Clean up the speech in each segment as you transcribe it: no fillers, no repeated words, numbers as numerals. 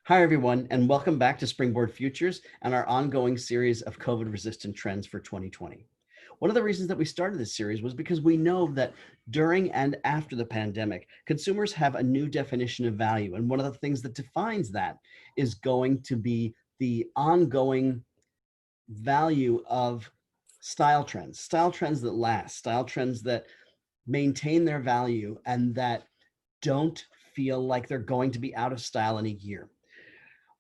Hi, everyone, and welcome back to Springboard Futures and our ongoing series of COVID-resistant trends for 2020. One of the reasons that we started this series was because we know that during and after the pandemic, consumers have a new definition of value. And one of the things that defines that is going to be the ongoing value of style trends that last, style trends that maintain their value and that don't feel like they're going to be out of style in a year.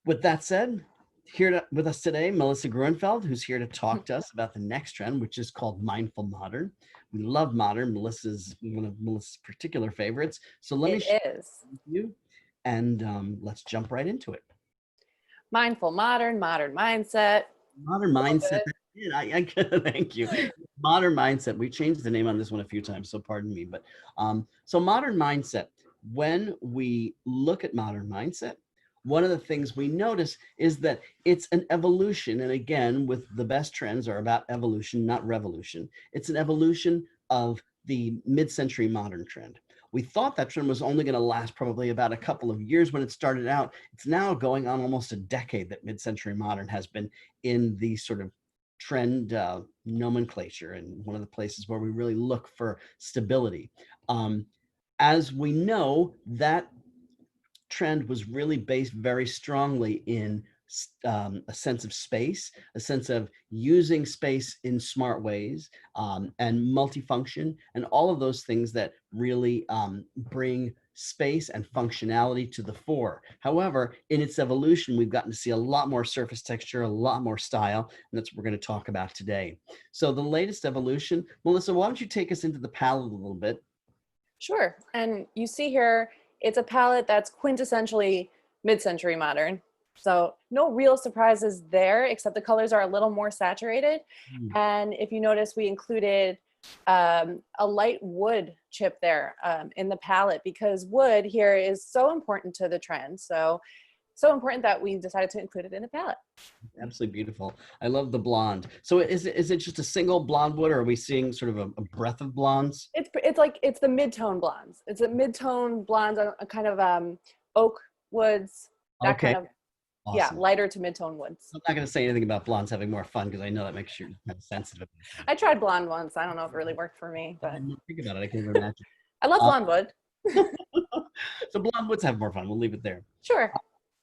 With that said, with us today, Melissa Gruenfeld, who's here to talk to us about the next trend, which is called mindful modern. We love modern. Melissa's one of Melissa's particular favorites. So let me share It is. with you, and let's jump right into it. Mindful modern, modern mindset. Modern All mindset. good. Thank you. Modern mindset. We changed the name on this one a few times, so pardon me. But so modern mindset. When we look at modern mindset, one of the things we notice is that it's an evolution. And again, with the best trends are about evolution, not revolution. It's an evolution of the mid-century modern trend. We thought that trend was only going to last probably about a couple of years when it started out. It's now going on almost a decade that mid-century modern has been in the sort of trend nomenclature, and one of the places where we really look for stability. As we know, that trend was really based very strongly in a sense of space, a sense of using space in smart ways, and multifunction, and all of those things that really bring space and functionality to the fore. However, in its evolution, we've gotten to see a lot more surface texture, a lot more style, and that's what we're going to talk about today. So the latest evolution, Melissa, why don't you take us into the palette a little bit? Sure. And you see here, it's a palette that's quintessentially mid-century modern. So no real surprises there, except the colors are a little more saturated. And if you notice, we included a light wood chip there in the palette because wood here is so important to the trend. So important that we decided to include it in the palette. Absolutely beautiful. I love the blonde. So is it just a single blonde wood, or are we seeing sort of a breadth of blondes? It's the mid-tone blondes. It's a mid-tone blondes, a kind of oak woods, that Okay, kind of, yeah, awesome. lighter to mid-tone woods. I'm not going to say anything about blondes having more fun because I know that makes you kind of sensitive. I tried blonde once. I don't know if it really worked for me, I but didn't think about it. I can't even imagine. I love Uh, blonde wood. so blonde woods have more fun. We'll leave it there. Sure.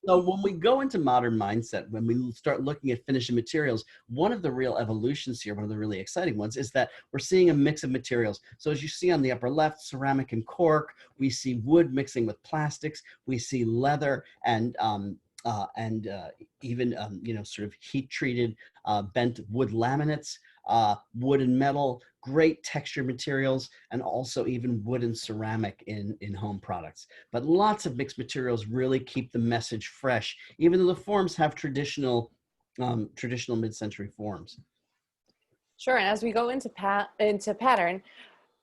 So when we go into modern mindset, when we start looking at finishing materials, one of the real evolutions here, one of the really exciting ones, is that we're seeing a mix of materials. So as you see on the upper left, ceramic and cork, we see wood mixing with plastics, we see leather and even sort of heat treated bent wood laminates, wood and metal, great texture materials, and also even wood and ceramic in home products. But lots of mixed materials really keep the message fresh, even though the forms have traditional mid-century forms. Sure. And as we go into pattern,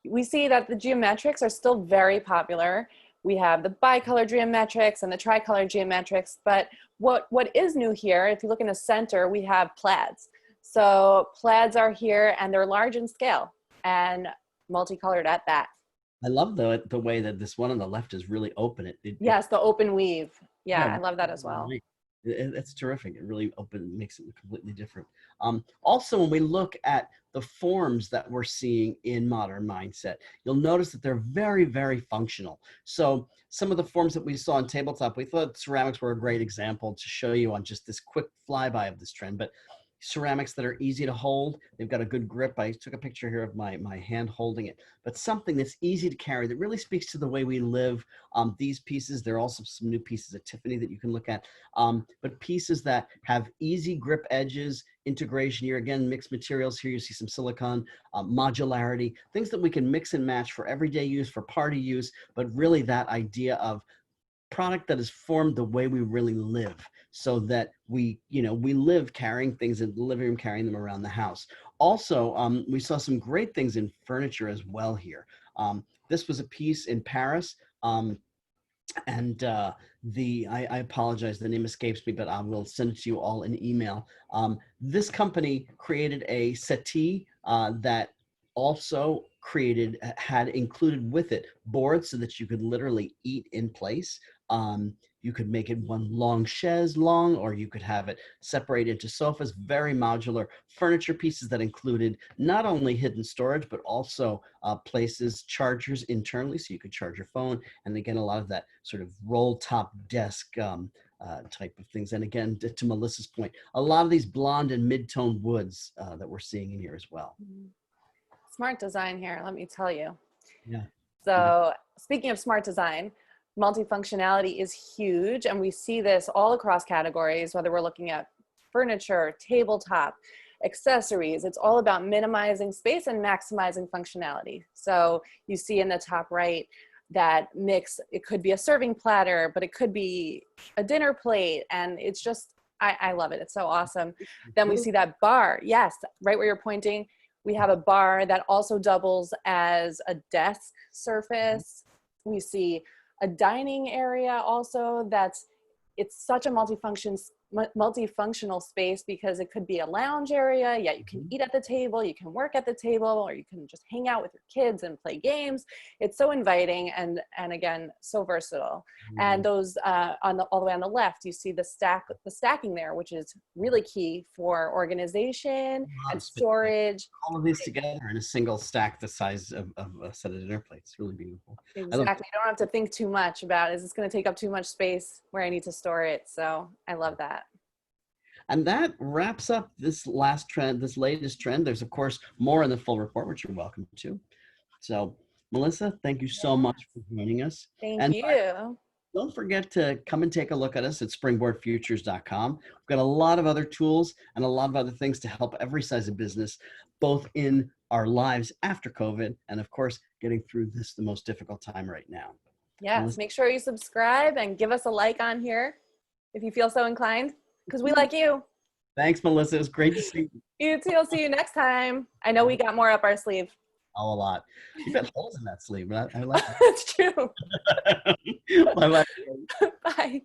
we see that the geometrics are still very popular. We have the bicolor geometrics and the tricolor geometrics, but what is new here, if you look in the center, we have plaids. So plaids are here and they're large in scale and multicolored at that. I love the way that this one on the left is really open. Yes, the open weave. Yeah, Yeah, I love that as well. it's terrific. It really makes it completely different. Also, when we look at the forms that we're seeing in modern mindset, you'll notice that they're very, very functional. So some of the forms that we saw on tabletop, we thought ceramics were a great example to show you on just this quick flyby of this trend. But ceramics that are easy to hold, they've got a good grip. I took a picture here of my hand holding it, but something that's easy to carry that really speaks to the way we live. These pieces, there are also some new pieces at Tiffany that you can look at, but pieces that have easy grip edges, integration here, again, mixed materials. Here you see some silicone, modularity, things that we can mix and match for everyday use, for party use, but really that idea of product that is formed the way we really live, so that we live carrying things in the living room, carrying them around the house. Also, we saw some great things in furniture as well here. This was a piece in Paris, and I apologize, the name escapes me, but I will send it to you all in email. This company created a settee that also had included with it boards so that you could literally eat in place. You could make it one long chaise long, or you could have it separate into sofas, very modular furniture pieces that included not only hidden storage, but also places, chargers internally, so you could charge your phone. And again, a lot of that sort of roll top desk type of things. And again, to Melissa's point, a lot of these blonde and mid-tone woods that we're seeing in here as well. Smart design here, let me tell you. Yeah. So speaking of smart design, multifunctionality is huge, and we see this all across categories, whether we're looking at furniture, tabletop, accessories. It's all about minimizing space and maximizing functionality. So you see in the top right that mix, it could be a serving platter, but it could be a dinner plate, and it's just, I love it. It's so awesome. Then we see that bar. Yes, right where you're pointing, we have a bar that also doubles as a desk surface. We see a dining area also it's such a multifunctional space, because it could be a lounge area, yet you can eat at the table, you can work at the table, or you can just hang out with your kids and play games. It's so inviting, and again, so versatile. And those all the way on the left, you see the stacking there, which is really key for organization and storage. All of these together in a single stack the size of a set of dinner plates. Really beautiful. Exactly. You don't have to think too much about, is this going to take up too much space where I need to store it? So I love that. And that wraps up this last trend, this latest trend. There's, of course, more in the full report, which you're welcome to. So, Melissa, thank you so much for joining us. Thank you. Don't forget to come and take a look at us at springboardfutures.com. We've got a lot of other tools and a lot of other things to help every size of business, both in our lives after COVID and, of course, getting through this, the most difficult time right now. Yes, Melissa, make sure you subscribe and give us a like on here if you feel so inclined, because we like you. Thanks, Melissa. It was great to see you. You too. I'll see you next time. I know we got more up our sleeve. Oh, a lot. You've got holes in that sleeve, but I like it. It's true. Bye-bye. Bye.